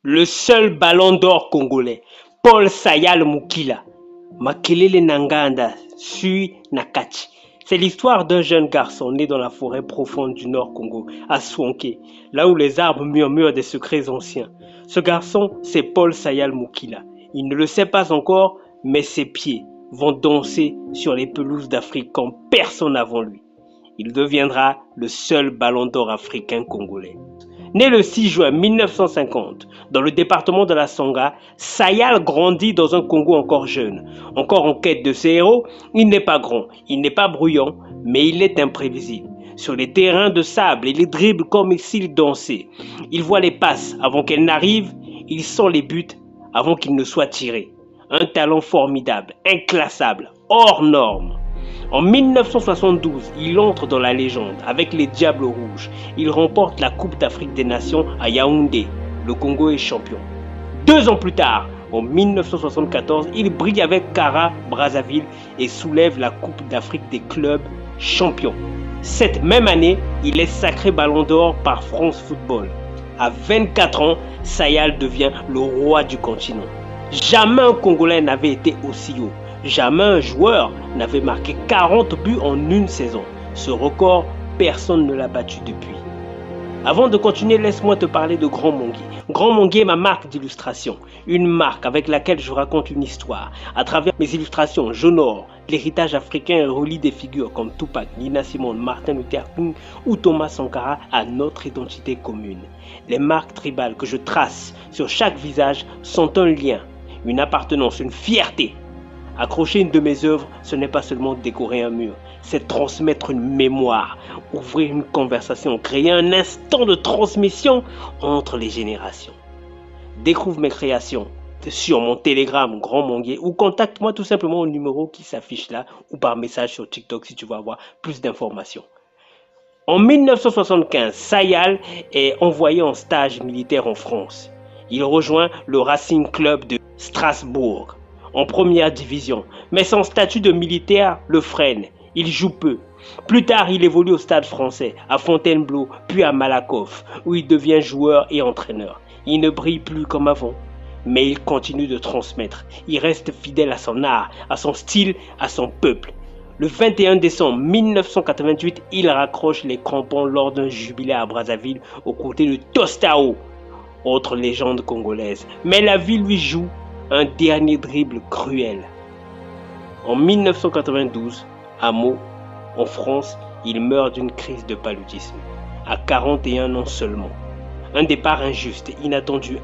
Le seul ballon d'or congolais, Paul Sayal Mukila, Makelele Nanganda, Sui Nakachi. C'est l'histoire d'un jeune garçon né dans la forêt profonde du Nord Congo, à Swanké, là où les arbres murmurent des secrets anciens. Ce garçon, c'est Paul Sayal Mukila. Il ne le sait pas encore, mais ses pieds vont danser sur les pelouses d'Afrique comme personne avant lui. Il deviendra le seul ballon d'or africain congolais. Né le 6 juin 1950 dans le département de la Sangha, Sayal grandit dans un Congo encore jeune. Encore en quête de ses héros, il n'est pas grand, il n'est pas bruyant, mais il est imprévisible. Sur les terrains de sable, il dribble comme s'il dansait. Il voit les passes avant qu'elles n'arrivent, il sent les buts avant qu'ils ne soient tirés. Un talent formidable, inclassable, hors norme. En 1972, il entre dans la légende avec les Diables Rouges. Il remporte la Coupe d'Afrique des Nations à Yaoundé. Le Congo est champion. 2 ans plus tard, en 1974, il brille avec Kara Brazzaville et soulève la Coupe d'Afrique des clubs champions. Cette même année, il est sacré ballon d'or par France Football. À 24 ans, Sayal devient le roi du continent. Jamais un Congolais n'avait été aussi haut. Jamais un joueur n'avait marqué 40 buts en une saison. Ce record, personne ne l'a battu depuis. Avant de continuer, laisse-moi te parler de Grand Mongué. Grand Mongué est ma marque d'illustration. Une marque avec laquelle je raconte une histoire. À travers mes illustrations, j'honore l'héritage africain et relie des figures comme Tupac, Nina Simone, Martin Luther King ou Thomas Sankara à notre identité commune. Les marques tribales que je trace sur chaque visage sont un lien, une appartenance, une fierté. Accrocher une de mes œuvres, ce n'est pas seulement décorer un mur, c'est transmettre une mémoire, ouvrir une conversation, créer un instant de transmission entre les générations. Découvre mes créations sur mon Telegram Grand Mongué ou contacte-moi tout simplement au numéro qui s'affiche là ou par message sur TikTok si tu veux avoir plus d'informations. En 1975, Sayal est envoyé en stage militaire en France. Il rejoint le Racing Club de Strasbourg en première division, mais son statut de militaire le freine. Il joue peu. Plus tard, il évolue au Stade Français, à Fontainebleau, puis à Malakoff, où il devient joueur et entraîneur. Il ne brille plus comme avant, mais il continue de transmettre. Il reste fidèle à son art, à son style, à son peuple. Le 21 décembre 1988, il raccroche les crampons lors d'un jubilé à Brazzaville aux côtés de Tostao, autre légende congolaise. Mais la vie lui joue un dernier dribble cruel. En 1992, à Meaux, en France, il meurt d'une crise de paludisme, à 41 ans seulement. Un départ injuste et inattendu.